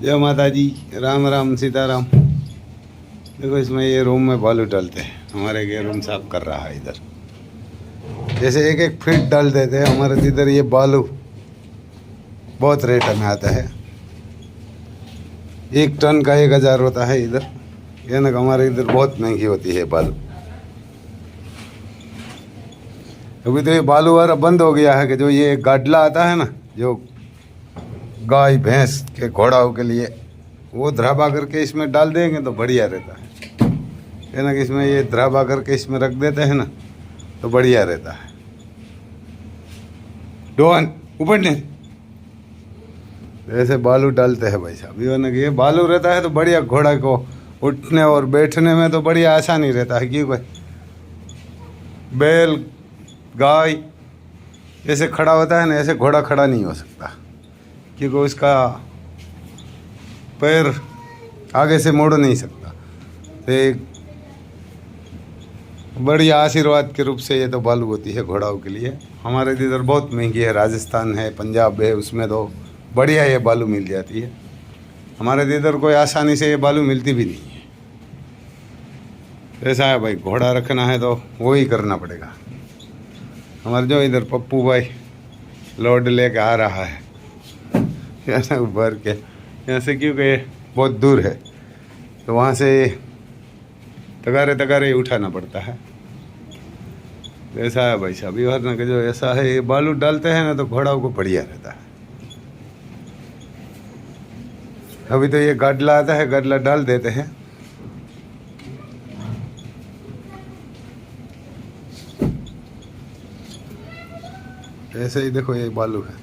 जय माता जी। राम राम सीताराम। देखो इसमें ये रूम में बालू डालते हैं। हमारे ये रूम साफ कर रहा है इधर। जैसे एक एक फीट डाल देते हैं हमारे इधर। ये बालू बहुत रेट में आता है। 1 टन का 1000 होता है इधर। यानी कि हमारे इधर बहुत महंगी होती है बालू। अभी तो ये बालू वाला बंद हो गया है कि जो ये गाडला आता है ना, जो गाय भैंस के घोड़ाओं के लिए, वो ध्राबा करके इसमें डाल देंगे तो बढ़िया रहता है। है ना कि इसमें ये ध्राबा करके इसमें रख देते हैं ना तो बढ़िया रहता है। डोन ऊपर नहीं, ऐसे बालू डालते हैं भाई साहब। ये बालू रहता है तो बढ़िया, घोड़ा को उठने और बैठने में तो बढ़िया आसानी रहता है। क्योंकि बैल गाय जैसे खड़ा होता है ना, ऐसे घोड़ा खड़ा नहीं हो सकता, क्योंकि उसका पैर आगे से मोड़ नहीं सकता। तो एक बढ़िया आशीर्वाद के रूप से ये तो बालू होती है घोड़ाओं के लिए। हमारे इधर बहुत महंगी है, राजस्थान है, पंजाब है, उसमें तो बढ़िया ये बालू मिल जाती है। हमारे इधर कोई आसानी से ये बालू मिलती भी नहीं है। ऐसा है भाई, घोड़ा रखना है तो वो ही करना पड़ेगा। हमारे जो इधर पप्पू भाई लोड लेके आ रहा है ऐसा भर के यहाँ से, क्योंकि बहुत दूर है तो वहाँ से तगारे तगारे उठाना पड़ता है। ऐसा है भाई साहब। वरना के जो ऐसा है, ये बालू डालते हैं ना तो घोड़ाओं को बढ़िया रहता है। अभी तो ये गाडला आता है, गाडला डाल देते हैं। ऐसे ही देखो ये बालू है।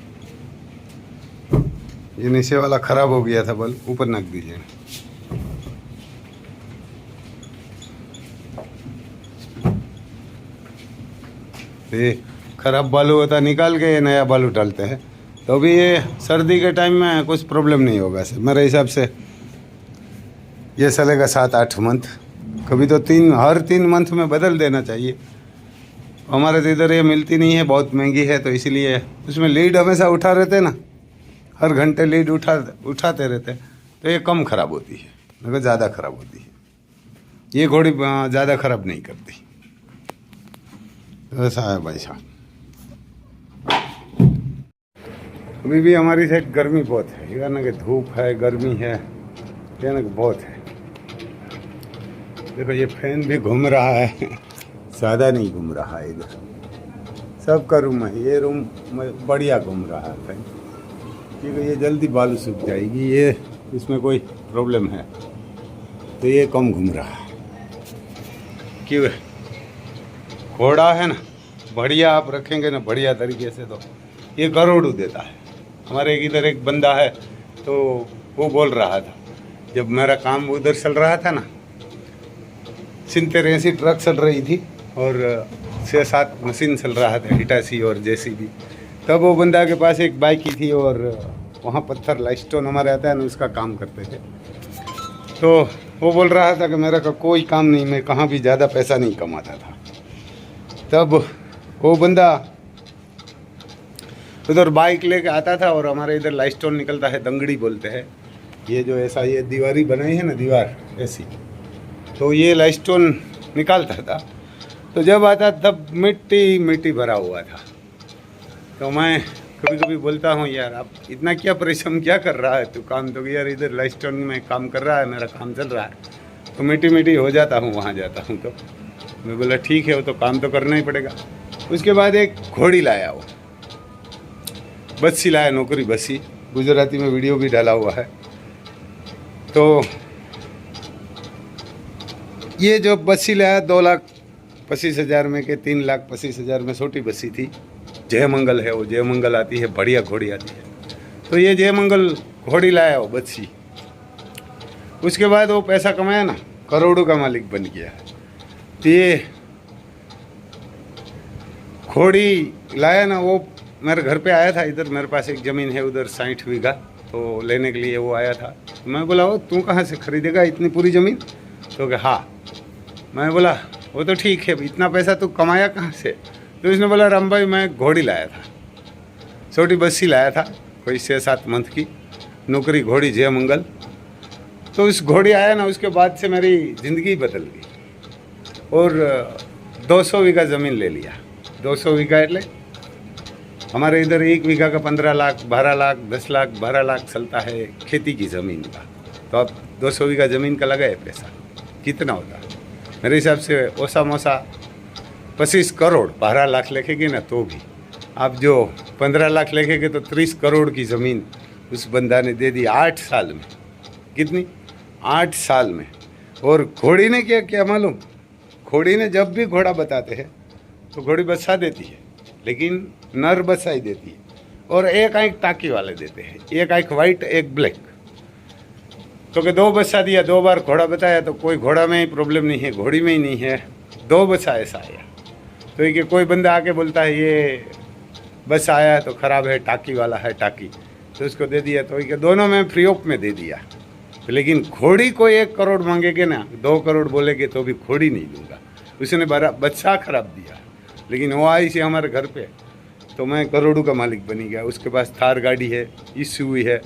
ये नीचे वाला खराब हो गया था, बल ऊपर रख दीजिए। ये खराब बालू होता निकाल के ये नया बालू डालते हैं। तो अभी ये सर्दी के टाइम में कुछ प्रॉब्लम नहीं होगा सर, मेरे हिसाब से ये चलेगा 7-8 मंथ। कभी तो हर 3 मंथ में बदल देना चाहिए। हमारे तो इधर ये मिलती नहीं है, बहुत महंगी है, तो इसीलिए उसमें लीड हमेशा उठा रहते ना, हर घंटे लीड उठाते रहते, तो ये कम ख़राब होती है, मगर ज़्यादा ख़राब होती है। ये घोड़ी ज़्यादा ख़राब नहीं करती। ऐसा है भाई साहब। अभी भी हमारी साइड गर्मी बहुत है, यानी कि धूप है, गर्मी है, यानी कि बहुत है। देखो ये फैन भी घूम रहा है, ज़्यादा नहीं घूम रहा है। इधर सबका रूम है, ये रूम बढ़िया घूम रहा है फैन, क्योंकि ये जल्दी बालू सूख जाएगी। ये इसमें कोई प्रॉब्लम है तो ये कम घूम रहा है। क्यों घोड़ा है ना, बढ़िया आप रखेंगे ना बढ़िया तरीके से तो ये करोड़ों देता है। हमारे इधर एक बंदा है तो वो बोल रहा था, जब मेरा काम उधर चल रहा था ना, 70-80 ट्रक चल रही थी और 6-7 मशीन चल रहा था, हिटाची और जेसीबी। तब वो बंदा के पास एक बाइक ही थी और वहाँ पत्थर लाइस्टोन हमारे आता है ना, उसका काम करते थे। तो वो बोल रहा था कि मेरा का कोई काम नहीं, मैं कहाँ भी ज़्यादा पैसा नहीं कमाता था। तब वो बंदा उधर बाइक लेके आता था और हमारे इधर लाइस्टोन निकलता है, दंगड़ी बोलते हैं। ये जो ऐसा ये दीवारी बनाई है ना, दीवार ऐसी, तो ये लाइस्टोन निकालता था। तो जब आता तब मिट्टी मिट्टी भरा हुआ था। तो मैं कभी कभी बोलता हूँ, यार आप इतना क्या परिश्रम क्या कर रहा है तू, काम तो यार इधर लाइस्टोन में काम कर रहा है, मेरा काम चल रहा है, तो मिट्टी मिट्टी हो जाता हूँ वहाँ जाता हूँ। तो मैं बोला ठीक है, वो तो काम तो करना ही पड़ेगा। उसके बाद एक घोड़ी लाया, वो बस्सी लाया, नौकरी बस्सी, गुजराती में वीडियो भी डाला हुआ है। तो ये जो बस्सी लाया 2,25,000 में के 3,25,000 में छोटी बस्सी थी। जयमंगल है वो, जयमंगल आती है, बढ़िया घोड़ी आती है। तो ये जयमंगल घोड़ी लाया वो बस्सी। उसके बाद वो पैसा कमाया ना, करोड़ों का मालिक बन गया। तो ये घोड़ी लाया ना, वो मेरे घर पे आया था। इधर मेरे पास एक ज़मीन है उधर 60 बीघा, तो लेने के लिए वो आया था। तो मैं बोला, वो तू कहाँ से खरीदेगा इतनी पूरी ज़मीन? तो क्या हाँ। मैं बोला वो तो ठीक है, इतना पैसा तू कमाया कहाँ से? तो उसने बोला, राम भाई मैं घोड़ी लाया था, छोटी बस्सी लाया था, कोई 6-7 मंथ की, नौकरी घोड़ी जय मंगल। तो उस घोड़ी आया ना, उसके बाद से मेरी ज़िंदगी बदल गई। और 200 बीघा ज़मीन ले लिया। 200 बीघा એટલે हमारे इधर 1 बीघा का 15 लाख, 12 लाख, 10 लाख, 12 लाख चलता है खेती की ज़मीन का। तो अब 200 बीघा ज़मीन का लगाए पैसा कितना होता है? मेरे हिसाब से ओसा मोसा 25 करोड़। 12 लाख लिखेगी ना तो भी आप जो 15 लाख लिखेंगे तो 30 करोड़ की ज़मीन उस बंदा ने दे दी 8 साल में। कितनी? 8 साल में। और घोड़ी ने क्या किया मालूम? घोड़ी ने जब भी घोड़ा बताते हैं तो घोड़ी बचा देती है, लेकिन नर बचा ही देती है। और एक आँख टाकी वाले देते हैं, एक आँख वाइट एक ब्लैक। तो कि 2 बचा दिया, 2 बार घोड़ा बताया तो कोई घोड़ा में ही प्रॉब्लम नहीं है, घोड़ी में ही नहीं है, 2 बचा ऐसा आया। तो ये कोई बंदा आके बोलता है ये बस आया तो ख़राब है, टाकी वाला है टाकी, तो उसको दे दिया। तो ये दोनों में फ्री ऑफ में दे दिया। लेकिन घोड़ी को 1 करोड़ मांगेगे ना, 2 करोड़ बोलेगे तो भी घोड़ी नहीं दूंगा। उसने बच्चा खराब दिया। लेकिन वो आई से हमारे घर पे, तो मैं करोड़ों का मालिक बनी गया। उसके पास थार गाड़ी है, SUV है,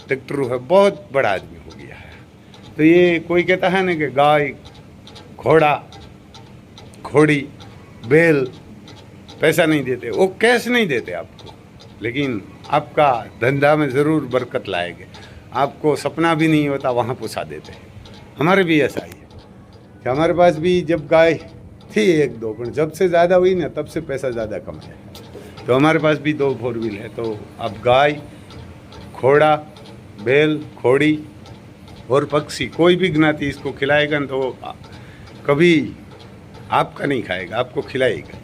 ट्रैक्टर है, बहुत बड़ा आदमी हो गया है। तो ये कोई कहता है ना कि गाय, घोड़ा, घोड़ी, बैल पैसा नहीं देते, वो कैश नहीं देते आपको, लेकिन आपका धंधा में ज़रूर बरकत लाएंगे। आपको सपना भी नहीं होता वहाँ पहुँचा देते हैं। हमारे भी ऐसा ही है कि हमारे पास भी जब गाय थी 1-2, पर जब से ज़्यादा हुई ना तब से पैसा ज़्यादा कमाया। तो हमारे पास भी 2 4 व्हील है। तो अब गाय, घोड़ा, बैल, घोड़ी और पक्षी कोई भी ज्ञाति इसको खिलाएगा ना तो कभी आपका नहीं खाएगा, आपको खिलाएगा।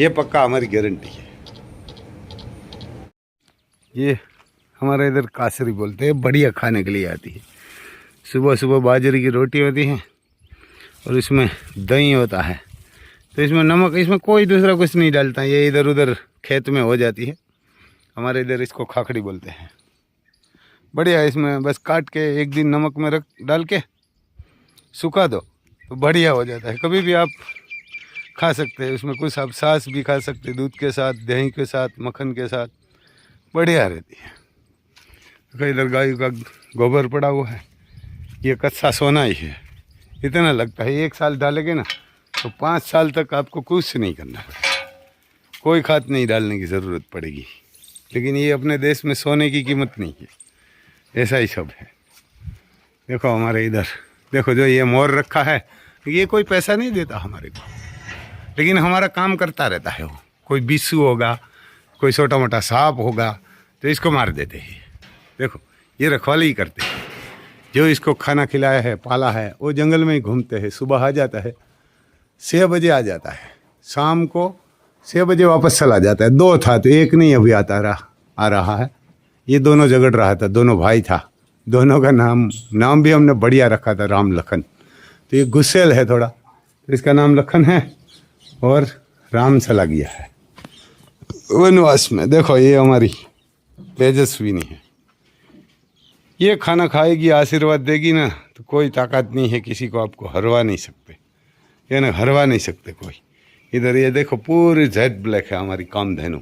ये पक्का हमारी गारंटी है। ये हमारे इधर कासरी बोलते हैं, बढ़िया खाने के लिए आती है। सुबह सुबह बाजरे की रोटी होती है और इसमें दही होता है। तो इसमें नमक, इसमें कोई दूसरा कुछ नहीं डालता। ये इधर उधर खेत में हो जाती है। हमारे इधर इसको खाखड़ी बोलते हैं। बढ़िया, इसमें बस काट के 1 दिन नमक में रख डाल के सुखा दो तो बढ़िया हो जाता है। कभी भी आप खा सकते हैं। उसमें कुछ आप छाछ भी खा सकते हैं, दूध के साथ, दही के साथ, मक्खन के साथ, बढ़िया रहती है। तो इधर गाय का गोबर पड़ा हुआ है, ये कच्चा सोना ही है। इतना लगता है 1 साल डालेंगे ना तो 5 साल तक आपको कुछ नहीं करना, कोई खाद नहीं डालने की ज़रूरत पड़ेगी। लेकिन ये अपने देश में सोने की कीमत नहीं है, ऐसा ही सब है। देखो हमारे इधर देखो, जो ये मोर रखा है, ये कोई पैसा नहीं देता हमारे को, लेकिन हमारा काम करता रहता है। वो कोई बिच्छू होगा, कोई छोटा मोटा सांप होगा तो इसको मार देते हैं। देखो ये रखवाली ही करते हैं। जो इसको खाना खिलाया है, पाला है, वो जंगल में ही घूमते हैं। सुबह आ जाता है, 6 बजे आ जाता है, शाम को 6 बजे वापस चला जाता है। 2 था तो 1 नहीं अभी आ रहा है। ये दोनों झगड़ रहा था, दोनों भाई था। दोनों का नाम भी हमने बढ़िया रखा था, राम लखन। तो ये गुस्सेल है थोड़ा, तो इसका नाम लखन है और राम चला गया है वनवास में। देखो ये हमारी तेजस्विनी है, ये खाना खाएगी, आशीर्वाद देगी ना तो कोई ताकत नहीं है किसी को आपको हरवा नहीं सकते, ये ना हरवा नहीं सकते कोई। इधर ये देखो पूरी जेड ब्लैक है हमारी कामधेनु,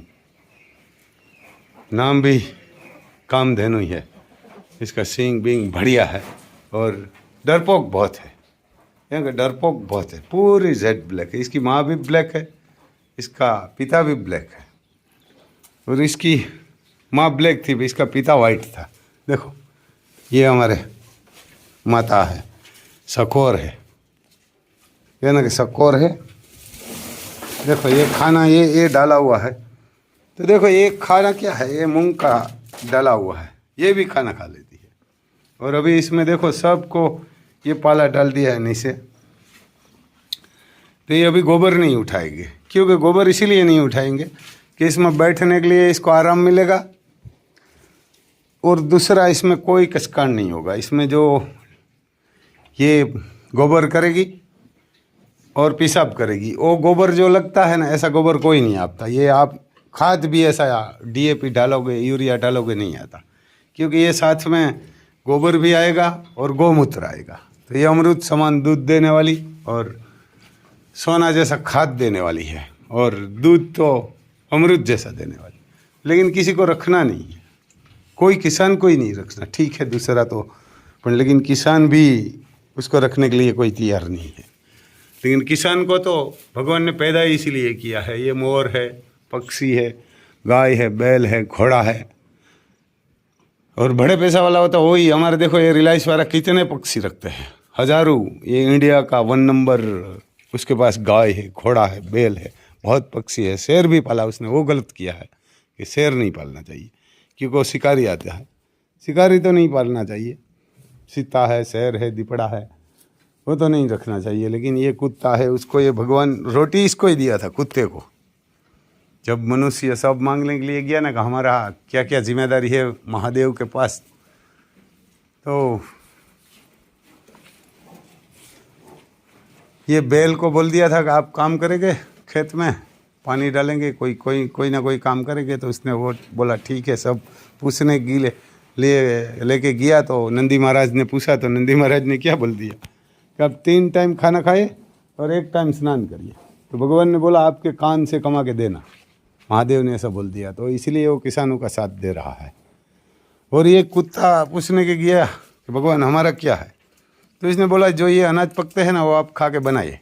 नाम भी कामधेनु ही है। इसका सींग बींग बढ़िया है और डरपोक बहुत है, यहाँ का डरपोक बहुत है। पूरी जेड ब्लैक है। इसकी माँ भी ब्लैक है, इसका पिता भी ब्लैक है। और इसकी माँ ब्लैक थी, इसका पिता वाइट था। देखो ये हमारे माता है, सकोर है, ये ना कि सकोर है। देखो ये खाना ये डाला हुआ है। तो देखो ये खाना क्या है, ये मूंग का डाला हुआ है, ये भी खाना खा लेती है। और अभी इसमें देखो सबको ये पाला डाल दिया है नीचे। तो ये अभी गोबर नहीं उठाएंगे, क्योंकि गोबर इसीलिए नहीं उठाएंगे कि इसमें बैठने के लिए इसको आराम मिलेगा, और दूसरा इसमें कोई कसकान नहीं होगा। इसमें जो ये गोबर करेगी और पेशाब करेगी, वो गोबर जो लगता है ना, ऐसा गोबर कोई नहीं आता। ये आप खाद भी ऐसा DAP डालोगे, यूरिया डालोगे, नहीं आता, क्योंकि ये साथ में गोबर भी आएगा और गौमूत्र आएगा। तो ये अमृत समान दूध देने वाली और सोना जैसा खाद देने वाली है, और दूध तो अमृत जैसा देने वाली। लेकिन किसी को रखना नहीं है, कोई किसान को ही नहीं रखना, ठीक है दूसरा तो, पर लेकिन किसान भी उसको रखने के लिए कोई तैयार नहीं है। लेकिन किसान को तो भगवान ने पैदा ही इसीलिए किया है। ये मोर है, पक्षी है, गाय है, बैल है, घोड़ा है, और बड़े पैसा वाला होता वही। हमारे देखो ये रिलायंस वाला कितने पक्षी रखते हैं, हजारों। ये इंडिया का 1 नंबर, उसके पास गाय है, घोड़ा है, बैल है, बहुत पक्षी है। शेर भी पाला उसने, वो गलत किया है कि शेर नहीं पालना चाहिए, क्योंकि वो शिकारी आता है। शिकारी तो नहीं पालना चाहिए, सीता है, शेर है, दिपड़ा है, वो तो नहीं रखना चाहिए। लेकिन ये कुत्ता है, उसको ये भगवान रोटी इसको ही दिया था, कुत्ते को। जब मनुष्य सब मांगने के लिए गया ना कि हमारा क्या क्या जिम्मेदारी है महादेव के पास, तो ये बैल को बोल दिया था कि आप काम करेंगे, खेत में पानी डालेंगे, कोई ना कोई काम करेंगे। तो उसने वो बोला ठीक है। सब पूछने के लिए लेके गया, तो नंदी महाराज ने पूछा, तो नंदी महाराज ने क्या बोल दिया कि आप 3 टाइम खाना खाए और 1 टाइम स्नान करिए। तो भगवान ने बोला आपके कान से कमा के देना, महादेव ने ऐसा बोल दिया। तो इसलिए वो किसानों का साथ दे रहा है। और ये कुत्ता पूछने के गया कि भगवान हमारा क्या है, तो इसने बोला जो ये अनाज पकते हैं ना वो आप खा के बनाइए।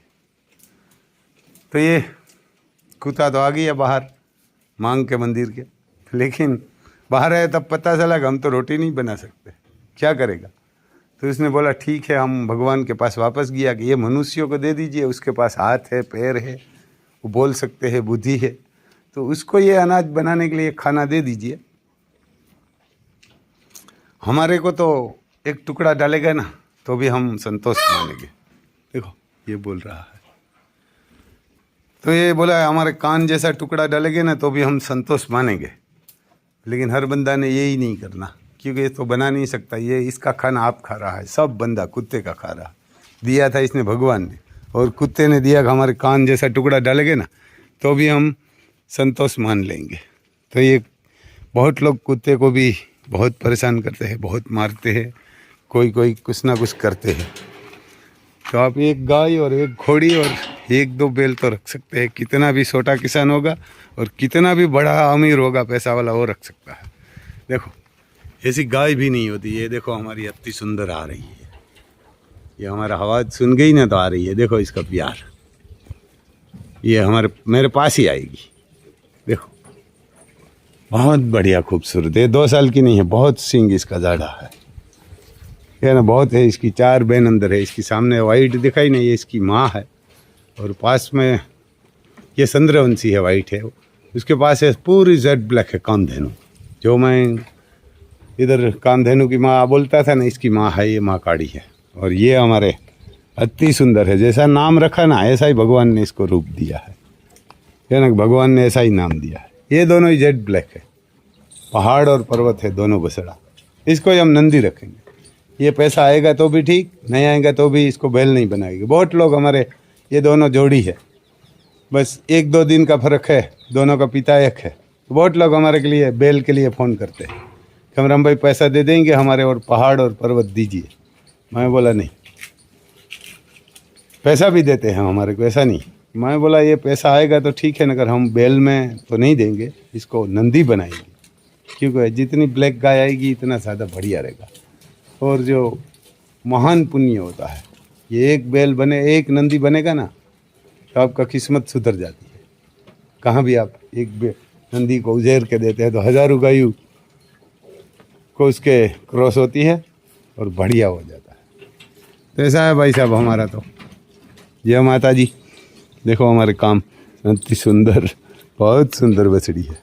तो ये कुत्ता तो आ गया बाहर मांग के मंदिर के, लेकिन बाहर आए तब पता चला कि हम तो रोटी नहीं बना सकते, क्या करेगा। तो उसने बोला ठीक है, हम भगवान के पास वापस गया कि ये मनुष्यों को दे दीजिए, उसके पास हाथ है, पैर है, वो बोल सकते हैं, बुद्धि है, तो उसको ये अनाज बनाने के लिए खाना दे दीजिए। हमारे को तो एक टुकड़ा डालेगा ना तो भी हम संतोष मानेंगे। देखो ये बोल रहा है, तो ये बोला हमारे कान जैसा टुकड़ा डालेंगे ना तो भी हम संतोष मानेंगे। लेकिन हर बंदा ने यही नहीं करना, क्योंकि ये तो बना नहीं सकता। ये इसका खाना आप खा रहा है, सब बंदा कुत्ते का खा रहा। दिया था इसने भगवान ने, और कुत्ते ने दिया कि हमारे कान जैसा टुकड़ा डालेंगे ना तो भी हम संतोष मान लेंगे। तो ये बहुत लोग कुत्ते को भी बहुत परेशान करते हैं, बहुत मारते हैं, कोई कुछ ना कुछ करते हैं। तो आप एक गाय और एक घोड़ी और 1-2 बैल तो रख सकते हैं। कितना भी छोटा किसान होगा और कितना भी बड़ा अमीर होगा पैसा वाला, वो रख सकता है। देखो ऐसी गाय भी नहीं होती। ये देखो हमारी अति सुंदर आ रही है, ये हमारा आवाज़ सुन गई ना तो आ रही है। देखो इसका प्यार, ये मेरे पास ही आएगी। देखो बहुत बढ़िया खूबसूरत है, 2 साल की नहीं है, बहुत सींग इसका ज़्यादा है ना, बहुत है। इसकी 4 बैन अंदर है, इसकी सामने वाइट दिखाई नहीं, ये इसकी माँ है। और पास में ये चंद्रवंशी है, वाइट है। उसके पास है पूरी जेड ब्लैक है कामधेनु, जो मैं इधर कामधेनु की माँ बोलता था ना, इसकी माँ है, ये माँ काड़ी है। और ये हमारे अति सुंदर है, जैसा नाम रखा ना ऐसा ही भगवान ने इसको रूप दिया है ना, भगवान ने ऐसा ही नाम दिया है। ये दोनों ही जेड ब्लैक है, पहाड़ और पर्वत है दोनों बसड़ा। इसको ही हम नंदी रखेंगे। ये पैसा आएगा तो भी ठीक, नहीं आएगा तो भी इसको बैल नहीं बनाएंगे। बहुत लोग हमारे, ये दोनों जोड़ी है, बस 1-2 दिन का फ़र्क है, दोनों का पिता एक है। तो बहुत लोग हमारे के लिए बैल के लिए फ़ोन करते हैं, कमराम भाई पैसा दे देंगे हमारे और पहाड़ और पर्वत दीजिए। मैं बोला नहीं, पैसा भी देते हैं हमारे को, ऐसा नहीं। मैं बोला ये पैसा आएगा तो ठीक है, मगर हम बैल में तो नहीं देंगे, इसको नंदी बनाएंगे, क्योंकि जितनी ब्लैक गाय आएगी इतना ज़्यादा बढ़िया रहेगा। और जो महान पुण्य होता है, ये एक बैल बने, एक नंदी बनेगा ना तो आपका किस्मत सुधर जाती है। कहाँ भी आप एक नंदी को उजेर के देते हैं तो हज़ारों गायों को उसके क्रॉस होती है और बढ़िया हो जाता है। तो ऐसा है भाई साहब हमारा। तो जय माता जी। देखो हमारे काम अति सुंदर, बहुत सुंदर बछड़ी है।